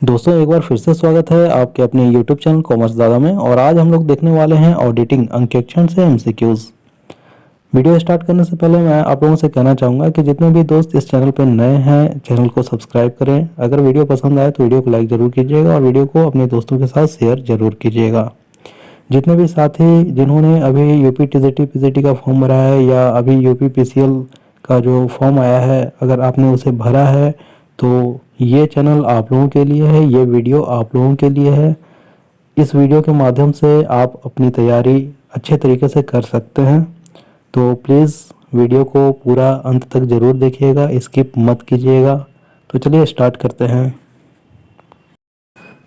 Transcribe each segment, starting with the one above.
दोस्तों एक बार फिर से स्वागत है आपके अपने YouTube चैनल कॉमर्स दादा में। और आज हम लोग देखने वाले हैं ऑडिटिंग अंकेक्षण से एमसीक्यूज। वीडियो स्टार्ट करने से पहले मैं आप लोगों से कहना चाहूँगा कि जितने भी दोस्त इस चैनल पर नए हैं चैनल को सब्सक्राइब करें। अगर वीडियो पसंद आए तो वीडियो को लाइक ज़रूर कीजिएगा और वीडियो को अपने दोस्तों के साथ शेयर ज़रूर कीजिएगा। जितने भी साथी जिन्होंने अभी यूपी टीजीटी पीजीटी का फॉर्म भरा है या अभी यूपी पीसीएल का जो फॉर्म आया है, अगर आपने उसे भरा है तो ये चैनल आप लोगों के लिए है, ये वीडियो आप लोगों के लिए है। इस वीडियो के माध्यम से आप अपनी तैयारी अच्छे तरीके से कर सकते हैं। तो प्लीज़ वीडियो को पूरा अंत तक ज़रूर देखिएगा, स्किप मत कीजिएगा। तो चलिए स्टार्ट करते हैं।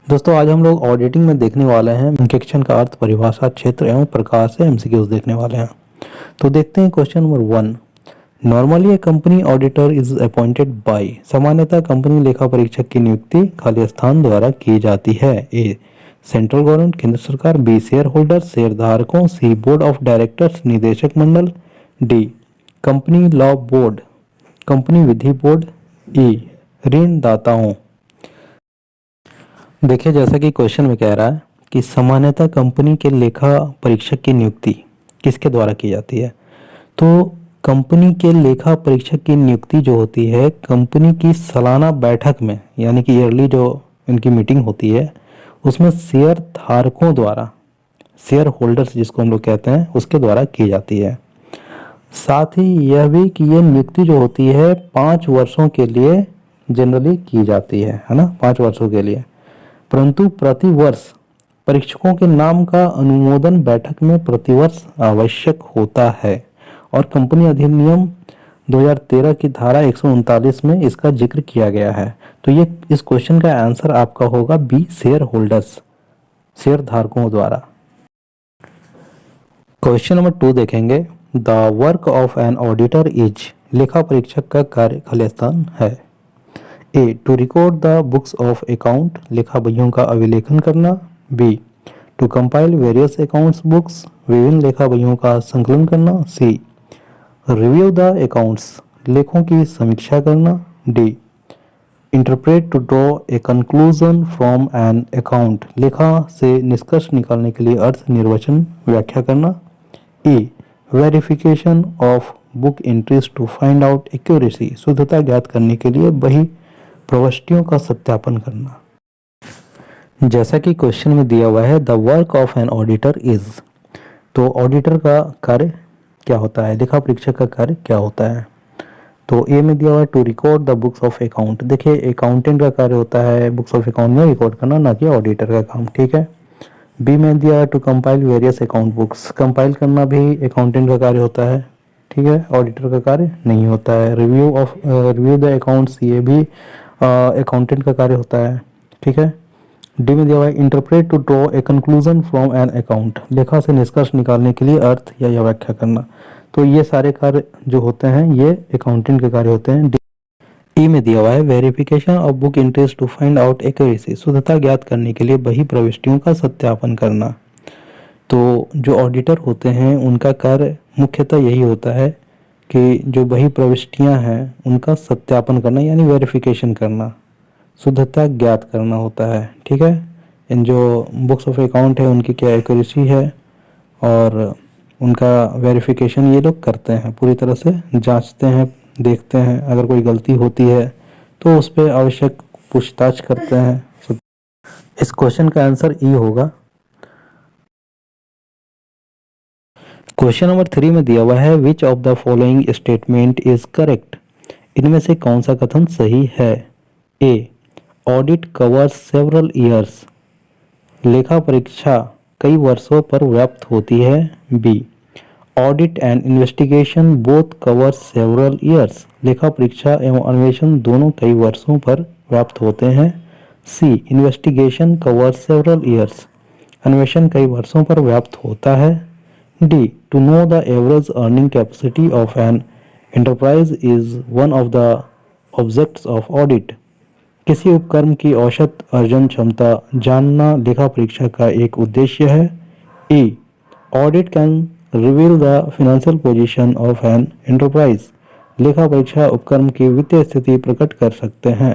दोस्तों आज हम लोग ऑडिटिंग में देखने वाले हैं अंकेक्षण का अर्थ, परिभाषा, क्षेत्र एवं प्रकार से एमसीक्यूज देखने वाले हैं। तो देखते हैं question number 1। Normally A company auditor is appointed bye. सामान्यतः कंपनी लेखा परीक्षक की नियुक्ति खाली स्थान द्वारा की जाती है। ए सेंट्रल गवर्नमेंट, केंद्र सरकार। बी शेयर होल्डर, शेयर धारकों। सी बोर्ड ऑफ डायरेक्टर्स, निदेशक मंडल। D company law board, company विधि बोर्ड। ई ऋण दाताओं। देखिए जैसा कि क्वेश्चन में कह रहा है कि सामान्यतः कंपनी के लेखा परीक्षक की नियुक्ति किसके द्वारा की जाती है। तो कंपनी के लेखा परीक्षक की नियुक्ति जो होती है कंपनी की सालाना बैठक में, यानी कि ईयरली जो इनकी मीटिंग होती है उसमें शेयर धारकों द्वारा, शेयर होल्डर्स जिसको हम लोग कहते हैं, उसके द्वारा की जाती है। साथ ही यह भी कि ये नियुक्ति जो होती है 5 वर्षों के लिए जनरली की जाती है ना, 5 वर्षों के लिए। परंतु प्रतिवर्ष परीक्षकों के नाम का अनुमोदन बैठक में प्रतिवर्ष आवश्यक होता है और कंपनी अधिनियम 2013 की धारा 139 में इसका जिक्र किया गया है। तो ये इस क्वेश्चन का आंसर आपका होगा बी शेयर होल्डर्स, शेयर धारकों द्वारा। क्वेश्चन नंबर 2 देखेंगे। The work of an auditor is. लेखा परीक्षक का कार्य खाली स्थान है। A to record the books of account, लेखा बहियों का अभिलेखन करना। B to compile various accounts books, विभिन्न लेखा बहियों का संकलन करना। सी रिव्यू द अकाउंट्स, लेखों की समीक्षा करना। D interpret to draw a conclusion from an account, लेखा से निष्कर्ष निकालने के लिए अर्थ निर्वचन व्याख्या करना। E verification of book entries to find out accuracy, शुद्धता ज्ञात करने के लिए बही प्रविष्टियों का सत्यापन करना। जैसा कि क्वेश्चन में दिया हुआ है the work of an auditor is, तो ऑडिटर का कार्य क्या होता है, लेखा परीक्षक का कार्य क्या होता है। तो ए में दिया हुआ है to record the books of account. देखिए अकाउंटेंट का कार्य होता है बुक्स ऑफ अकाउंट में रिकॉर्ड करना, ना कि ऑडिटर का काम, ठीक है। बी में दिया है to compile various account books, compile करना भी अकाउंटेंट का कार्य होता है, ठीक है, ऑडिटर का कार्य नहीं होता है। रिव्यू द अकाउंट्स, ये भी अकाउंटेंट का कार्य होता है, ठीक है। डी में दिया हुआ है interpret to draw a conclusion from an account, लेखा से निष्कर्ष निकालने के लिए अर्थ या व्याख्या करना। तो ये सारे कार्य जो होते हैं ये अकाउंटेंट के कार्य होते हैं। ई में दिया हुआ है verification of book entries to find out accuracy, शुद्धता ज्ञात करने के लिए बही प्रविष्टियों का सत्यापन करना। तो जो ऑडिटर होते हैं उनका कार्य मुख्यतः यही होता है कि जो बही प्रविष्टियां हैं उनका सत्यापन करना, यानी वेरिफिकेशन करना, शुद्धता ज्ञात करना होता है, ठीक है। इन जो बुक्स ऑफ अकाउंट है उनकी क्या एक्यूरेसी है और उनका वेरिफिकेशन ये लोग करते हैं, पूरी तरह से जांचते हैं, देखते हैं। अगर कोई गलती होती है तो उस पर आवश्यक पूछताछ करते हैं। इस क्वेश्चन का आंसर ई होगा। क्वेश्चन नंबर 3 में दिया हुआ है which of the following statement is correct, इनमें से कौन सा कथन सही है। A audit covers several years, लेखा परीक्षा कई वर्षों पर व्याप्त होती है। B audit and investigation both covers several years, लेखा परीक्षा एवं अन्वेषण दोनों कई वर्षों पर व्याप्त होते हैं। C investigation covers several years, अन्वेषण कई वर्षों पर व्याप्त होता है। D to know the average earning capacity of an enterprise is one of the objects of audit, किसी उपक्रम की औसत अर्जन क्षमता जानना लेखा परीक्षा का एक उद्देश्य है। E audit can reveal the financial position of an enterprise, लेखा परीक्षा उपक्रम की वित्तीय स्थिति प्रकट कर सकते हैं।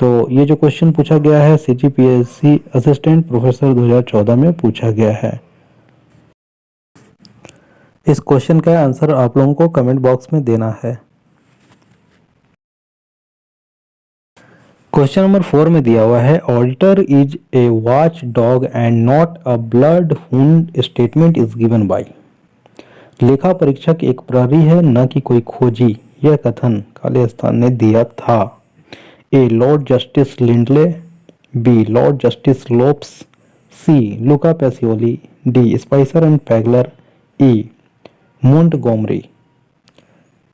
तो ये जो क्वेश्चन पूछा गया है CGPSC असिस्टेंट प्रोफेसर 2014 में पूछा गया है। इस क्वेश्चन का आंसर आप लोगों को कमेंट बॉक्स में देना है। क्वेश्चन नंबर 4 में दिया हुआ है auditor is a watch dog and not a blood Hund statement is given by. लेखा परीक्षक एक प्रहरी है न कि कोई खोजी, यह कथन खालिस्तान ने दिया था। A Lord Justice Lindley, B Lord Justice Lopes, C Luca Pacioli, D Spicer and Pegler, E Montgomery.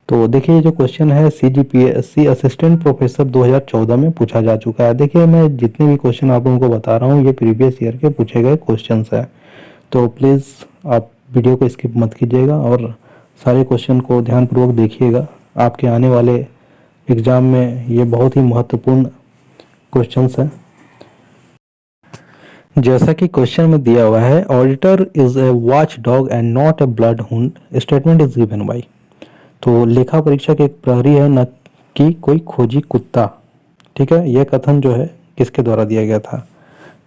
तो देखिए ये जो क्वेश्चन है CGPSC असिस्टेंट प्रोफेसर 2014 में पूछा जा चुका है। देखिए मैं जितने भी क्वेश्चन आप लोगों को बता रहा हूँ ये प्रीवियस ईयर के पूछे गए क्वेश्चंस है, तो प्लीज़ आप वीडियो को स्किप मत कीजिएगा और सारे क्वेश्चन को ध्यानपूर्वक देखिएगा। आपके आने वाले एग्जाम में ये बहुत ही महत्वपूर्ण क्वेश्चंस हैं। जैसा कि क्वेश्चन में दिया हुआ है auditor is a watch dog and not a blood Hund statement is given by. तो लेखा परीक्षक एक प्रहरी है न कि कोई खोजी कुत्ता। ठीक है, यह कथन जो है किसके द्वारा दिया गया था?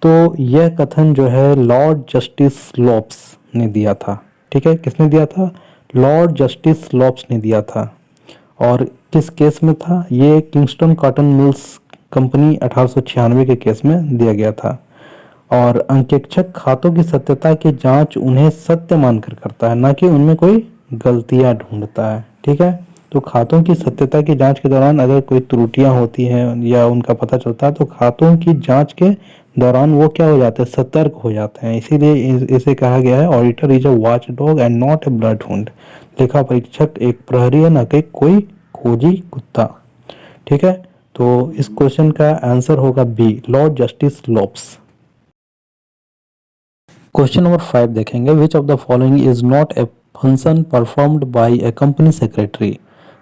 तो यह कथन जो है लॉर्ड जस्टिस लॉप्स ने दिया था। ठीक है, किसने दिया था? लॉर्ड जस्टिस लॉप्स ने दिया था। और किस केस में था? ये किंगस्टन कॉटन मिल्स कंपनी 1896 के केस में दिया गया था। और अंकेक्षक खातों की सत्यता की जांच उन्हें सत्य मानकर करता है, न कि उनमें कोई गलतियां ढूंढता है। ठीक है, तो खातों की सत्यता की जांच के दौरान अगर कोई त्रुटियां होती हैं या उनका पता चलता है तो खातों की जांच के दौरान वो क्या हो जाते हैं? सतर्क हो जाते हैं। इसीलिए इसे कहा गया है auditor is a watch dog and not a blood Hund. लेखा परीक्षक एक प्रहरी है, न कि कोई खोजी कुत्ता। ठीक है, तो इस क्वेश्चन का आंसर होगा B Lord Justice Lopes. Question number 5 देखेंगे which of the following is not a function performed by a company secretary.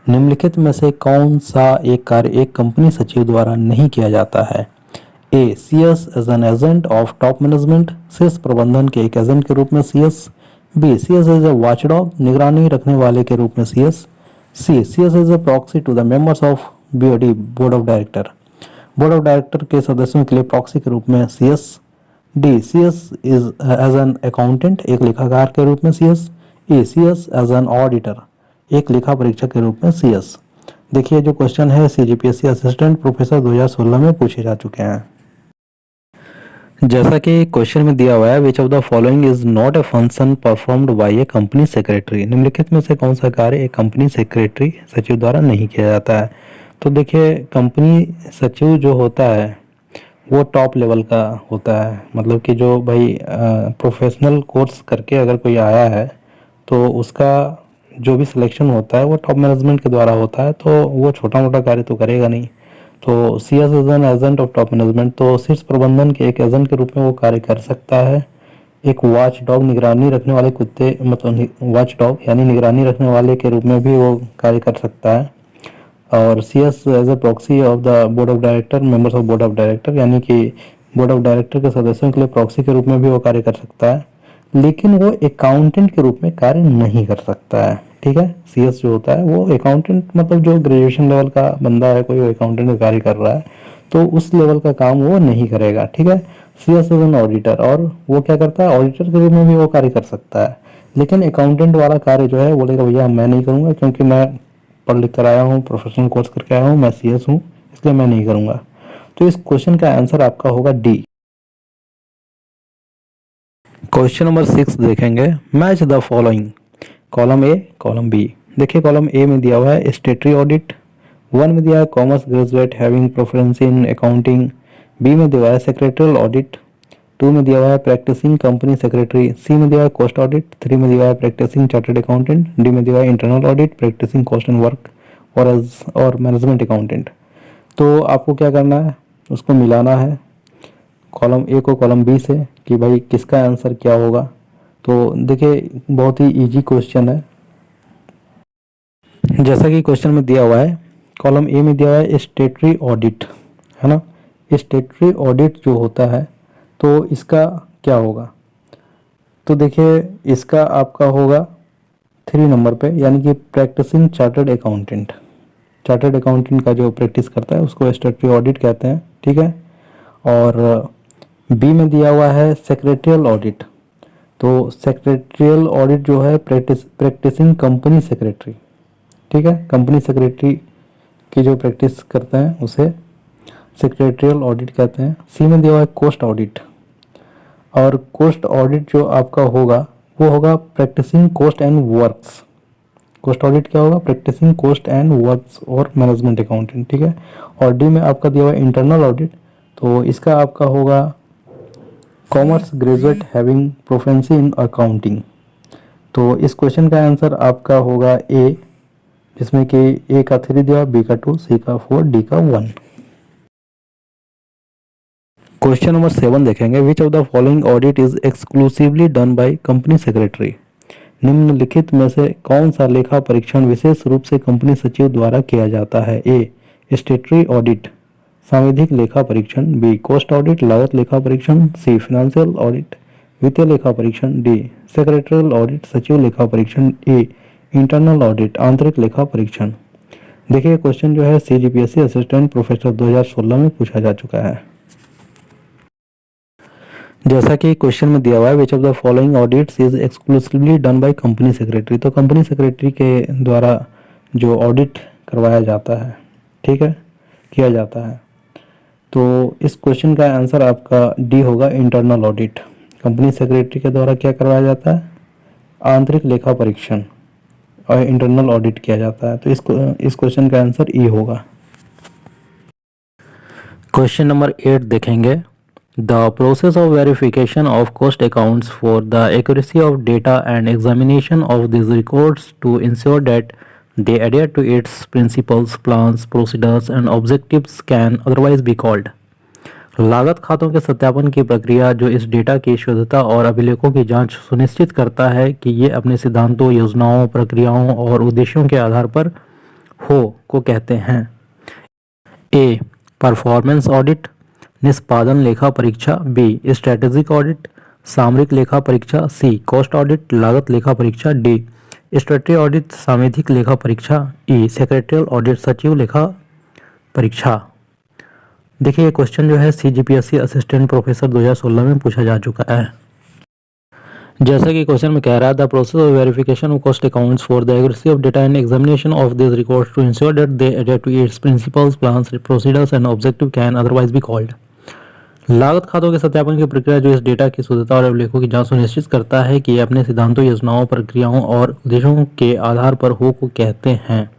निम्नलिखित में से कौन सा एक कार्य एक कंपनी सचिव द्वारा नहीं किया जाता है? A CS as an agent of top management, शीर्ष प्रबंधन के एक एजेंट के रूप में CS. B CS as a watchdog, निगरानी रखने वाले के रूप में CS. C CS as a proxy to the members of BOD board of director, board of director के सदस्यों के लिए प्रॉक्सी के रूप में CS. D CS is as an accountant, एक लेखाकार के रूप में CS. A CS as an auditor, एक लेखा परीक्षक के रूप में सीएस। देखिए जो क्वेश्चन है CGPSC असिस्टेंट प्रोफेसर 2016 में पूछे जा चुके हैं। जैसा कि क्वेश्चन में दिया हुआ है which of the following is not a function performed by a company secretary. निम्नलिखित में से कौन सा कार्य एक कंपनी सेक्रेटरी सचिव द्वारा नहीं किया जाता है? तो देखिए कंपनी सचिव जो होता है वो टॉप लेवल का होता है, मतलब कि जो भाई प्रोफेशनल कोर्स करके अगर कोई आया है तो उसका जो भी सिलेक्शन होता है वो टॉप मैनेजमेंट के द्वारा होता है, तो वो छोटा मोटा कार्य तो करेगा नहीं। तो CS is an agent of top management, तो शीर्ष प्रबंधन के एक एजेंट के रूप में वो कार्य कर सकता है। एक वॉच डॉग, निगरानी रखने वाले कुत्ते, मतलब वॉच डॉग यानी निगरानी रखने वाले के रूप में भी वो कार्य कर सकता है। और CS as a proxy of the board of director, members of board of director, यानी कि बोर्ड ऑफ डायरेक्टर के सदस्यों के लिए प्रॉक्सी के रूप में भी वो कार्य कर सकता है, लेकिन वो अकाउंटेंट के रूप में कार्य नहीं कर सकता है। ठीक है, सीएस जो होता है वो अकाउंटेंट, मतलब जो ग्रेजुएशन लेवल का बंदा है कोई, वो अकाउंटेंट का कार्य कर रहा है तो उस लेवल का काम वो नहीं करेगा। ठीक है, सीएस इज एन ऑडिटर, और वो क्या करता है? ऑडिटर के रूप में भी वो कार्य कर सकता है, लेकिन अकाउंटेंट वाला कार्य जो है बोलेगा भैया मैं नहीं करूंगा, क्योंकि मैं पढ़ लिख कर आया हूँ, प्रोफेशनल कोर्स करके आया हूँ, मैं सीएस हूँ, इसलिए मैं नहीं करूंगा। तो इस क्वेश्चन का आंसर आपका होगा डी। क्वेश्चन नंबर 6 देखेंगे match the following, column A column B. देखिए कॉलम ए में दिया हुआ है स्टेटरी ऑडिट, 1 में दिया है commerce graduate having preference in accounting, B में दिया है सेक्रेटरियल ऑडिट, 2 में दिया हुआ है प्रैक्टिसिंग कंपनी सेक्रेटरी, सी में दिया है कॉस्ट ऑडिट, 3 में दिया है प्रैक्टिसिंग चार्टर्ड अकाउंटेंट, डी में दिया है internal audit practising cost and work और मैनेजमेंट अकाउंटेंट। तो आपको क्या करना है? उसको मिलाना है कॉलम ए को कॉलम बी से कि भाई किसका आंसर क्या होगा। तो देखिए बहुत ही इजी क्वेश्चन है। जैसा कि क्वेश्चन में दिया हुआ है कॉलम ए में दिया हुआ है स्टेटरी ऑडिट, है ना। स्टेटरी ऑडिट जो होता है तो इसका क्या होगा? तो देखिए इसका आपका होगा 3 नंबर पे, यानी कि practising chartered accountant. Chartered accountant का जो प्रैक्टिस करता है उसको स्टैट्यूटरी ऑडिट कहते हैं, ठीक है। और बी में दिया हुआ है सेक्रेटरियल ऑडिट। तो सेक्रेटरियल ऑडिट जो है प्रैक्टिसिंग कंपनी सेक्रेटरी, ठीक है, कंपनी सेक्रेटरी की जो प्रैक्टिस करते हैं उसे सेक्रेटरियल ऑडिट कहते हैं। सी में दिया हुआ है कोस्ट ऑडिट, और कोस्ट ऑडिट जो आपका होगा वो होगा practising cost and works. Cost audit क्या होगा? प्रैक्टिसिंग कॉस्ट एंड वर्क्स और मैनेजमेंट अकाउंटिंग, ठीक है। और डी में आपका दिया हुआ है इंटरनल ऑडिट, तो इसका आपका होगा commerce graduate having proficiency in accounting. तो इस क्वेश्चन का आंसर आपका होगा ए, जिसमें कि ए का 3 दिया, बी का 2, सी का 4, डी का 1। क्वेश्चन नंबर 7 देखेंगे, which of the following audit is exclusively done by company secretary. निम्नलिखित में से कौन सा लेखा परीक्षण विशेष रूप से कंपनी सचिव द्वारा किया जाता है? ए स्टेटरी ऑडिट सांविधिक लेखा परीक्षण, बी कॉस्ट ऑडिट लागत लेखा परीक्षण, सी फाइनेंशियल ऑडिट वित्तीय लेखा परीक्षण, डी सेक्रेटरियल ऑडिट सचिव लेखा परीक्षण, ए इंटरनल ऑडिट आंतरिक लेखा परीक्षण। देखिए क्वेश्चन जो है सीजीपीएससी असिस्टेंट प्रोफेसर 2016 में पूछा जा चुका है। जैसा कि क्वेश्चन में दिया हुआ है, which of the following audits is exclusively done by company secretary. तो कंपनी सेक्रेटरी के द्वारा जो ऑडिट करवाया जाता है, ठीक है, किया जाता है। तो इस क्वेश्चन का आंसर आपका डी होगा, इंटरनल ऑडिट। कंपनी सेक्रेटरी के द्वारा क्या करवाया जाता है? आंतरिक लेखा परीक्षण और इंटरनल ऑडिट किया जाता है। तो इस क्वेश्चन का आंसर ई होगा। क्वेश्चन नंबर 8 देखेंगे, The process of verification of cost accounts for the accuracy of data and examination of these records to ensure that they adhere to its principles, plans, procedures and objectives can otherwise be called। लागत खातों के सत्यापन की प्रक्रिया जो इस data की शुद्धता और अभिलेखों की जांच सुनिश्चित करता है कि ये अपने सिद्धांतों, योजनाओं, प्रक्रियाओं और उद्देश्यों के आधार पर हो को कहते हैं। ए परफॉर्मेंस ऑडिट निष्पादन लेखा परीक्षा, बी स्ट्रेटेजिक ऑडिट सामरिक लेखा परीक्षा, सी कॉस्ट ऑडिट लागत लेखा परीक्षा, डी स्ट्रेटरी ऑडिट सांविधिक लेखा परीक्षा, ई सेक्रेटरियल ऑडिट सचिव लेखा परीक्षा। देखिए ये क्वेश्चन जो है सीजीपीएससी असिस्टेंट प्रोफेसर 2016 में पूछा जा चुका है। जैसा कि क्वेश्चन में कह रहा है, the process of verification of cost accounts for the accuracy of data and examination of this records to ensure that they adhere to its principles, plans, procedures and objective can otherwise be called. लागत खातों के सत्यापन की प्रक्रिया जो इस data की शुद्धता और अभिलेखों की जांच सुनिश्चित करता है कि ये अपने सिद्धांतों, योजनाओं, प्रक्रियाओं और उद्देश्यों के आधार पर हो को कहते हैं।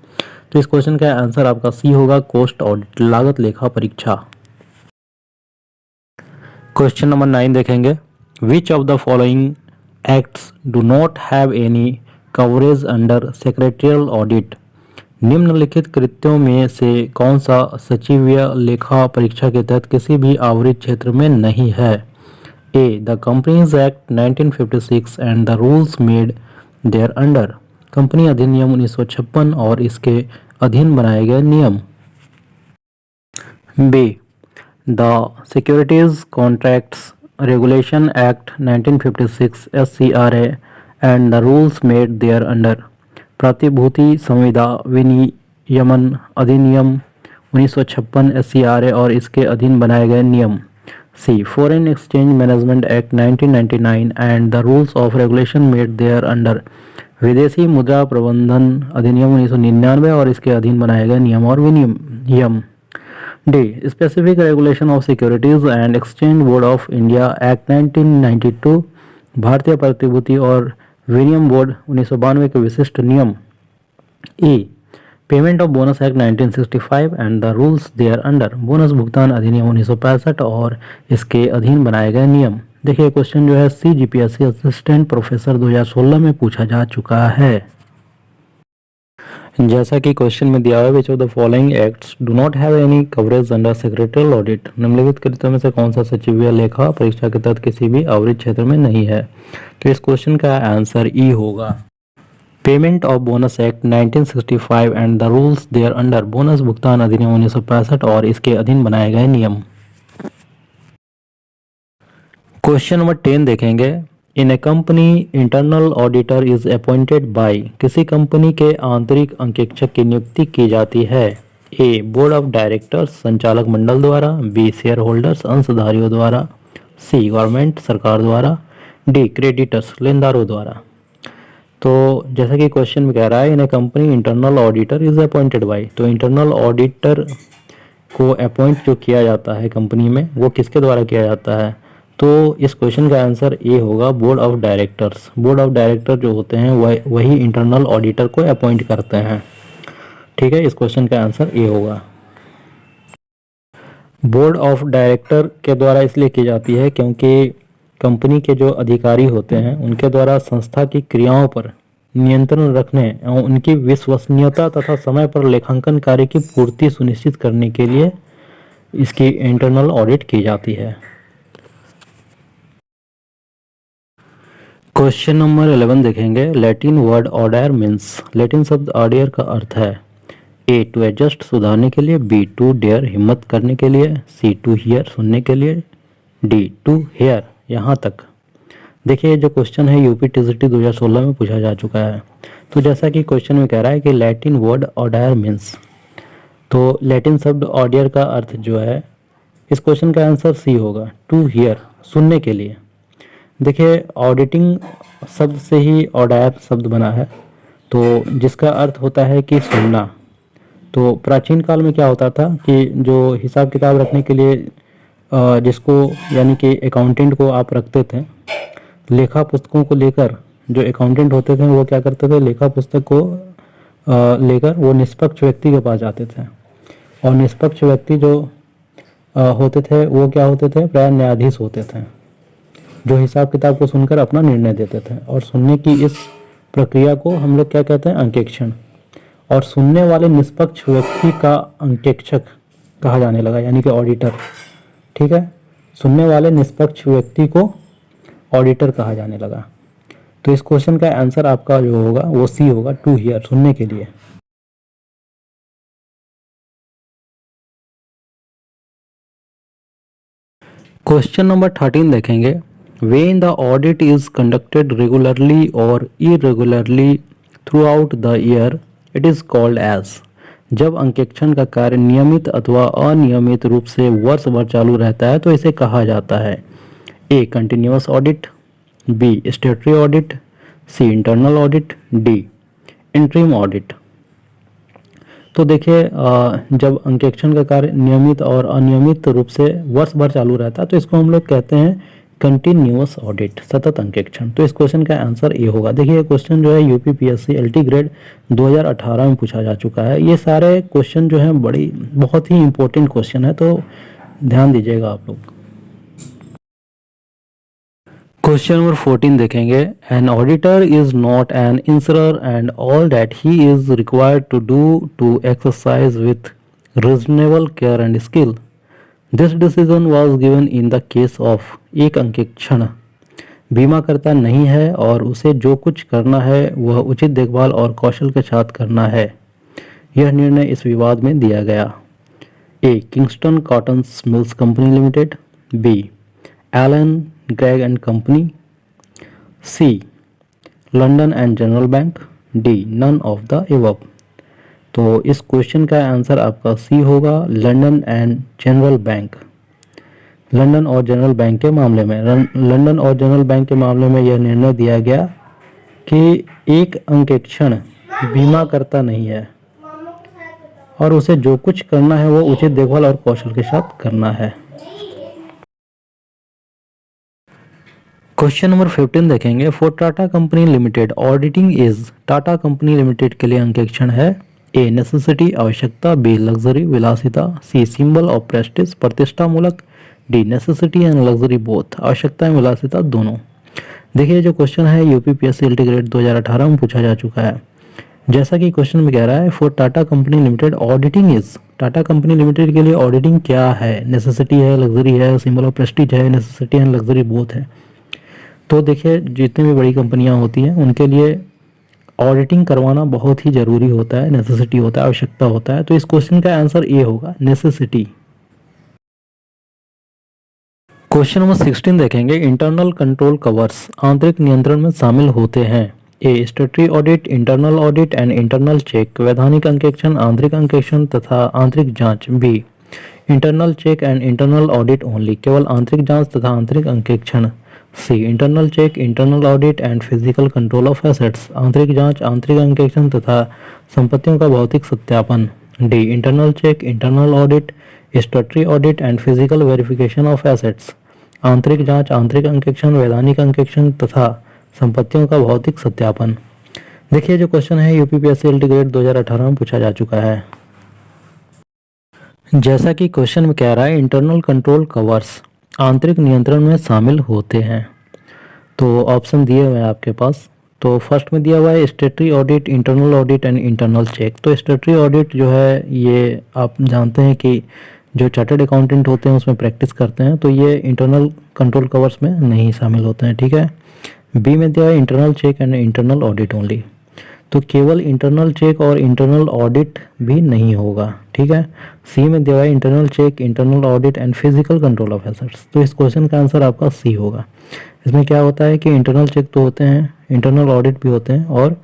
तो इस क्वेश्चन का आंसर आपका सी होगा, कॉस्ट ऑडिट लागत लेखा परीक्षा। क्वेश्चन नंबर 9 देखेंगे, which of the following acts do not have any coverage under secretarial audit. निम्नलिखित कृत्यों में से कौन सा सचिवीय लेखा परीक्षा के तहत किसी भी आवरित क्षेत्र में नहीं है? A the companies act 1956 and the rules made thereunder company अधिनियम 1956 और इसके अधीन बनाए गए नियम। B the securities contracts regulation act 1956 SCRA and the rules made thereunder प्रतिभूति संविदा विनियमन अधिनियम 1956 SCRA और इसके अधीन बनाए गए नियम। C foreign exchange management act 1999 and the rules of regulation made thereunder विदेशी मुद्रा प्रबंधन अधिनियम 1999 और इसके अधीन बनाए गए नियम और विनियम। D specific regulation of securities and exchange board of India act 1992 भारतीय प्रतिभूति और विनियम बोर्ड 1992 के विशिष्ट नियम। E payment of bonus act 1965 and the rules thereunder bonus भुगतान अधिनियम 1965 और इसके अधीन बनाए गए नियम। देखिए क्वेश्चन जो है सीजीपीएससी असिस्टेंट प्रोफेसर 2016 में पूछा जा चुका है। जैसा कि क्वेश्चन में दिया हुआ है, which of the following acts do not have any coverage under secretarial audit. निम्नलिखित कृत्यों में से कौन सा सचिवीय लेखा परीक्षा के तहत किसी भी आवरित क्षेत्र में नहीं है? तो इस क्वेश्चन का आंसर ई होगा, payment of bonus act 1965 and the rules thereunder bonus भुगतान अधिनियम 1965 और इसके अधीन बनाए गए नियम। क्वेश्चन नंबर 10 देखेंगे, in a company internal auditor is appointed by, किसी कंपनी के आंतरिक अंकेक्षक की नियुक्ति की जाती है। ए बोर्ड ऑफ डायरेक्टर्स संचालक मंडल द्वारा, बी शेयर होल्डर्स अंशधारियों द्वारा, सी गवर्नमेंट सरकार द्वारा, डी क्रेडिटर्स लेनदारों द्वारा। तो जैसा कि क्वेश्चन में कह रहा है in a company internal auditor is appointed by, तो इंटरनल ऑडिटर को अपॉइंट जो किया जाता है कंपनी में वो किसके द्वारा किया जाता है, तो इस क्वेश्चन का आंसर ए होगा board of directors. Board of director जो होते हैं वही इंटरनल ऑडिटर को अपॉइंट करते हैं। ठीक है, इस क्वेश्चन का आंसर ए होगा। बोर्ड ऑफ डायरेक्टर के द्वारा इसलिए की जाती है क्योंकि कंपनी के जो अधिकारी होते हैं उनके द्वारा संस्था की क्रियाओं पर नियंत्रण रखने एवं उनकी विश्वसनीयता तथा समय पर लेखांकन कार्य की पूर्ति सुनिश्चित करने के लिए इसकी इंटरनल ऑडिट की जाती है। क्वेश्चन नंबर 11 देखेंगे। Latin word order means, Latin शब्द ऑर्डर का अर्थ है ए टू एडजस्ट सुधारने के लिए, बी टू डेयर हिम्मत करने के लिए, सी टू हियर सुनने के लिए, डी टू हेयर यहाँ तक। देखिए जो क्वेश्चन है यूपी टीजीटी 2016 में पूछा जा चुका है। तो जैसा कि क्वेश्चन में कह रहा है कि लैटिन वर्ड ऑर्डर मीन्स, तो लैटिन शब्द ऑर्डर का अर्थ जो है, इस क्वेश्चन का आंसर सी होगा टू हियर सुनने के लिए। देखिए ऑडिटिंग शब्द से ही ऑर्डर शब्द बना है, तो जिसका अर्थ होता है कि सुनना। तो प्राचीन काल में क्या होता था कि जो हिसाब किताब रखने के लिए जिसको यानी कि अकाउंटेंट को आप रखते थे, लेखा पुस्तकों को लेकर जो अकाउंटेंट होते थे वो क्या करते थे, लेखा पुस्तक को लेकर वो निष्पक्ष व्यक्ति के पास जाते थे। और निष्पक्ष व्यक्ति जो होते थे वो क्या होते थे, प्राय न्यायाधीश होते थे, जो हिसाब किताब को सुनकर अपना निर्णय देते थे। और सुनने की इस प्रक्रिया को हम लोग क्या कहते हैं, अंकेक्षण। और सुनने वाले निष्पक्ष व्यक्ति का अंकेक्षक कहा जाने लगा, यानी कि ऑडिटर। ठीक है, सुनने वाले निष्पक्ष व्यक्ति को ऑडिटर कहा जाने लगा। तो इस क्वेश्चन का आंसर आपका जो होगा वो सी होगा टू हियर सुनने के लिए। क्वेश्चन नंबर 13 देखेंगे। When the audit is conducted regularly or irregularly throughout the year, it is called as, जब अंकेक्षण का कार्य नियमित अथवा अनियमित रूप से वर्ष भर चालू रहता है तो इसे कहा जाता है। A continuous audit, B statutory audit, C internal audit, D interim audit. तो देखिए जब अंकेक्षण का कार्य नियमित और अनियमित रूप से वर्ष भर चालू रहता है तो इसको हम लोग कहते हैं कंटिन्यूअस ऑडिट, सतत अंकेक्षण। तो इस क्वेश्चन का आंसर ए होगा। देखिए ये क्वेश्चन जो है यूपी पीएससी एलटी ग्रेड 2018 में पूछा जा चुका है। ये सारे क्वेश्चन जो हैं बहुत ही इंपॉर्टेंट क्वेश्चन है, तो ध्यान दीजिएगा आप लोग। क्वेश्चन नंबर 14 देखेंगे। An auditor is not an insurer and all that he is required to do to exercise with reasonable care and skill. This decision was given in the case of, एक अंकेक्षण बीमा करता नहीं है और उसे जो कुछ करना है वह उचित देखभाल और कौशल के साथ करना है। यह निर्णय इस विवाद में दिया गया। A Kingston cotton mills company limited, B Allen Greg and company, C London and general bank, D none of the above. तो इस क्वेश्चन का आंसर आपका सी होगा, London and general bank. London और जनरल बैंक के मामले में London और जनरल बैंक के मामले में यह निर्णय दिया गया कि एक अंकेक्षण बीमा करता नहीं है और उसे जो कुछ करना है वो उचित देखभाल और कौशल के साथ करना है। क्वेश्चन नंबर 15 देखेंगे। For Tata company limited auditing is, Tata company limited के लिए अंकेक्षण है। ए नेसेसिटी आवश्यकता, बी लग्जरी विलासिता, सी सिंबल ऑफ प्रेस्टिज प्रतिष्ठा मूलक, D necessity and luxury both आवश्यकता एवं विलासिता दोनों। देखिए जो क्वेश्चन है यूपी पीएससी एलटी ग्रेड 2018 में पूछा जा चुका है। जैसा कि क्वेश्चन में कह रहा है for Tata company limited auditing is, Tata company limited के लिए ऑडिटिंग क्या है, नेसेसिटी है, लग्जरी है, सिंबल ऑफ प्रेस्टीज है, नेसेसिटी एंड लग्जरी बोथ है। तो देखिए जितनी भी बड़ी कंपनियां होती हैं उनके लिए ऑडिटिंग करवाना बहुत ही ज़रूरी होता है, नेसेसिटी होता है, आवश्यकता होता है। तो इस क्वेश्चन का आंसर ए होगा, नेसेसिटी। क्वेश्चन नंबर 16 देखेंगे। इंटरनल कंट्रोल कवर्स आंतरिक नियंत्रण में शामिल होते हैं। A statutory audit, internal audit and internal check, वैधानिक अंकेक्षण, आंतरिक अंकेक्षण तथा आंतरिक जांच। B internal check and internal audit only, केवल आंतरिक जांच तथा आंतरिक अंकेक्षण। C internal check, internal audit and physical control of assets, आंतरिक जांच, आंतरिक अंकेक्षण तथा संपत्तियों का भौतिक सत्यापन। D internal check, internal audit, statutory audit and physical verification of assets, आंतरिक जांच, आंतरिक अंकेक्षण, वैधानिक अंकेक्षण तथा संपत्तियों का भौतिक सत्यापन। देखिए जो क्वेश्चन है यूपीपीएससी एलटी ग्रेड 2018 में पूछा जा चुका है। जैसा कि क्वेश्चन में कह रहा है इंटरनल कंट्रोल कवर्स आंतरिक नियंत्रण में शामिल होते हैं, तो ऑप्शन दिए हुए हैं आपके पास। तो फर्स्ट में दिया हुआ है statutory audit, internal audit and internal check. तो स्टैट्यूटरी ऑडिट जो है ये आप जानते हैं कि जो चार्टर्ड अकाउंटेंट होते हैं उसमें प्रैक्टिस करते हैं, तो ये इंटरनल कंट्रोल कवर्स में नहीं शामिल होते हैं, ठीक है। बी में दिया है internal check and internal audit only, तो केवल इंटरनल चेक और इंटरनल ऑडिट भी नहीं होगा, ठीक है। सी में दिया है internal check, internal audit and physical control of assets, तो इस क्वेश्चन का आंसर आपका सी होगा। इसमें क्या होता है कि इंटरनल चेक तो होते हैं, इंटरनल ऑडिट भी होते हैं और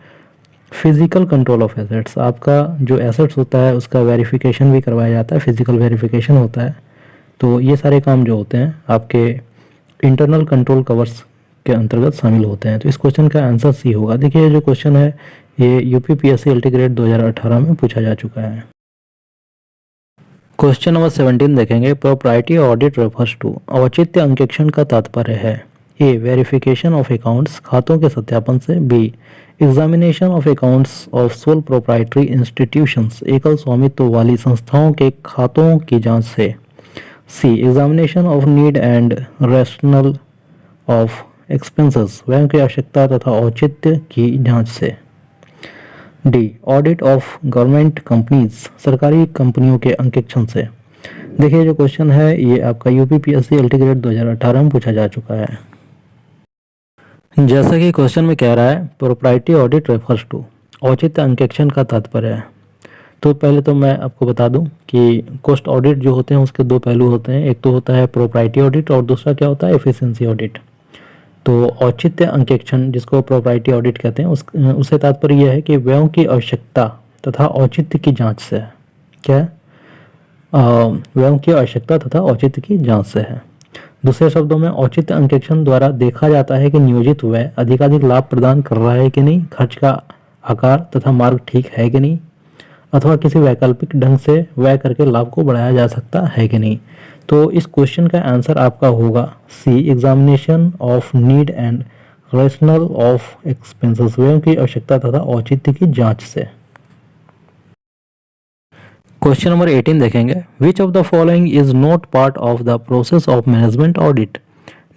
फिजिकल कंट्रोल ऑफ एसेट्स, आपका जो एसेट्स होता है उसका वेरिफिकेशन भी करवाया जाता है, फिजिकल वेरिफिकेशन होता है। तो ये सारे काम जो होते हैं आपके इंटरनल कंट्रोल कवर्स के अंतर्गत शामिल होते हैं, तो इस क्वेश्चन का आंसर सी होगा। देखिए जो क्वेश्चन है ये यूपीपीएससी एलटी ग्रेड 2018 में पूछा जा चुका है। क्वेश्चन नंबर 17 देखेंगे। प्रोप्राइटी ऑडिट रेफर्स टू, औचित्य अंकेक्षण का तात्पर्य है। ए वेरिफिकेशन ऑफ अकाउंट्स, खातों के सत्यापन से। B examination of accounts of sole proprietary institutions, एकल स्वामित्व वाली संस्थाओं के खातों की जांच से। C examination of need and rational of expenses, व्यय की आवश्यकता तथा औचित्य की जांच से। D audit of government companies, सरकारी कंपनियों के अंकेक्षण से। देखिए जो क्वेश्चन है ये आपका यूपीपीएससी एलटी ग्रेड 2018 में पूछा जा चुका है। जैसा कि क्वेश्चन में कह रहा है प्रोप्राइटी ऑडिट रेफर्स टू, औचित्य अंकेक्षण का तात्पर्य है। तो पहले तो मैं आपको बता दूं कि कॉस्ट ऑडिट जो होते हैं उसके दो पहलू होते हैं, एक तो होता है प्रोप्राइटी ऑडिट और दूसरा क्या होता है एफिशिएंसी ऑडिट। तो औचित्य अंकेक्षण जिसको प्रोप्राइटी ऑडिट कहते हैं उससे तात्पर्य यह है कि व्ययों की आवश्यकता तथा औचित्य की जांच से है। क्या है? व्ययों की आवश्यकता तथा औचित्य की जांच से है। दूसरे शब्दों में औचित्य अंकेक्षण द्वारा देखा जाता है कि नियोजित व्यय अधिकाधिक लाभ प्रदान कर रहा है कि नहीं, खर्च का आकार तथा मार्ग ठीक है कि नहीं, अथवा किसी वैकल्पिक ढंग से व्यय करके लाभ को बढ़ाया जा सकता है कि नहीं। तो इस क्वेश्चन का आंसर आपका होगा C examination of need and rational of expenses, व्ययों की आवश्यकता तथा औचित्य की जांच से। क्वेश्चन नंबर 18 देखेंगे। Which of the following is not part of the process of management audit,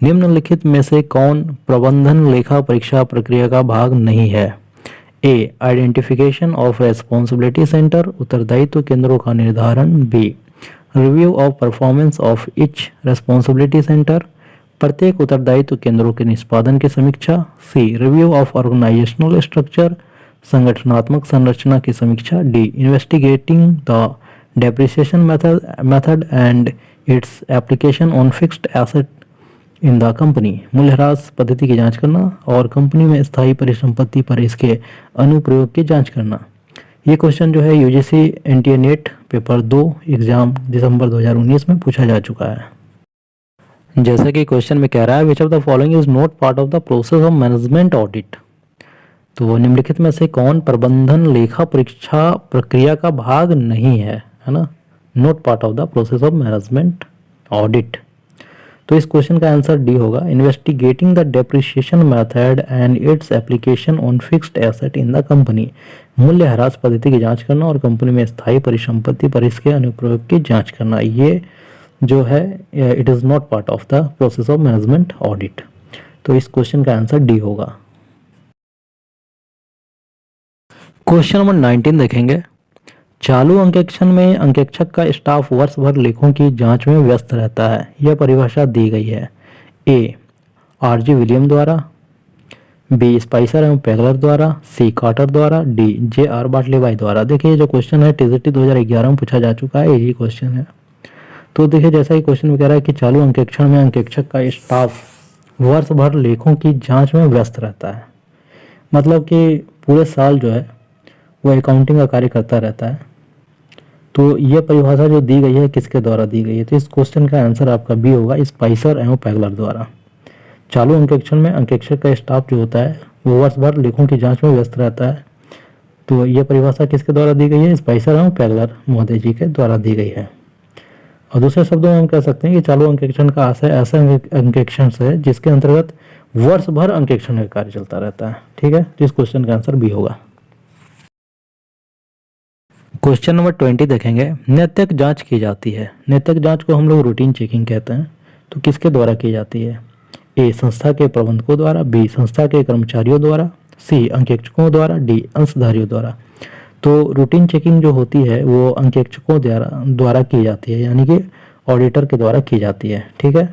निम्नलिखित में से कौन प्रबंधन लेखा परीक्षा प्रक्रिया का भाग नहीं है। A identification of responsibility centre, उत्तरदायित्व केंद्रों का निर्धारण। B review of performance of each responsibility centre, प्रत्येक उत्तरदायित्व केंद्रों के निष्पादन की समीक्षा। C review of organisational structure, संगठनात्मक संरचना की समीक्षा। D investigating the depreciation method and its application on fixed asset in the company, मूल्यह्रास पद्धति की जांच करना और कंपनी में स्थायी परिसंपत्ति पर इसके अनुप्रयोग की जांच करना। ये क्वेश्चन जो है UGC NTA NET paper 2 exam दिसंबर 2019 में पूछा जा चुका है। जैसा कि क्वेश्चन में कह रहा है which of the following is not part of the process of management audit, तो निम्नलिखित में से कौन प्रबंधन लेखा परीक्षा प्रक्रिया का भाग नहीं है ना, not part of the process of management audit. तो इस क्वेश्चन का आंसर डी होगा investigating the depreciation method and its application on fixed asset in the company, मूल्यह्रास पद्धति की जांच करना और कंपनी में स्थायी परिसंपत्ति पर इसके अनुप्रयोग की जांच करना। ये जो है it is not part of the process of management audit, तो इस क्वेश्चन का आंसर डी होगा। क्वेश्चन नंबर 19 देखेंगे। चालू अंकेक्षण में अंकेक्षक का स्टाफ वर्ष भर लेखों की जांच में व्यस्त रहता है, यह परिभाषा दी गई है। ए आरजी विलियम द्वारा, बी स्पाइसर एवं पैगलर द्वारा, सी कार्टर द्वारा, डी जे आर बाटलेबाई द्वारा। देखिए जो क्वेश्चन है टीजीटी 2011 में पूछा जा चुका है, यही क्वेश्चन है। तो देखिए जैसा कि क्वेश्चन में कह रहा है कि चालू अंकेक्षण में अंकेक्षक का स्टाफ वर्ष भर लेखों की जांच में व्यस्त रहता है। मतलब कि पूरे साल जो है वो अकाउंटिंग का कार्य करता रहता है। तो ये परिभाषा जो दी गई है किसके द्वारा दी गई है, तो इस क्वेश्चन का आंसर आपका बी होगा, स्पाइसर एवं पैगलर द्वारा। चालू अंकेक्षण में अंकेक्षक का स्टाफ जो होता है वो वर्ष भर लेखों की जांच में व्यस्त रहता है। तो ये परिभाषा किसके द्वारा दी गई है, स्पाइसर एवं पैगलर महोदय जी के द्वारा दी गई है। और दूसरे शब्दों में हम कह सकते हैं कि चालू अंकेक्षण का आशय ऐसा अंकेक्षण है जिसके अंतर्गत वर्ष भर अंकेक्षण का कार्य चलता रहता है। ठीक है, तो इस क्वेश्चन का आंसर बी होगा। क्वेश्चन नंबर 20 देखेंगे, नैतिक जांच की जाती है। नैतिक जांच को हम लोग रूटीन चेकिंग कहते हैं। तो किसके द्वारा की जाती है, ए संस्था के प्रबंधकों द्वारा, बी संस्था के कर्मचारियों द्वारा, सी अंकेक्षकों द्वारा, डी अंशधारियों द्वारा। तो रूटीन चेकिंग जो होती है वो अंकेक्षकों द्वारा की जाती है, यानी कि ऑडिटर के द्वारा की जाती है। ठीक है,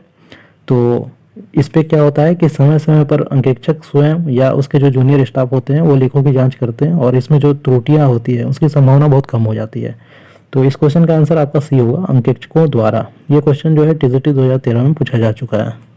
तो इस पे क्या होता है कि समय समय पर अंकेक्षक स्वयं या उसके जो जूनियर स्टाफ होते हैं वो लेखों की जांच करते हैं और इसमें जो त्रुटियां होती है उसकी संभावना बहुत कम हो जाती है। तो इस क्वेश्चन का आंसर आपका सी होगा, अंकेक्षकों द्वारा। ये क्वेश्चन जो है टीजीटी 2013 में पूछा जा चुका है।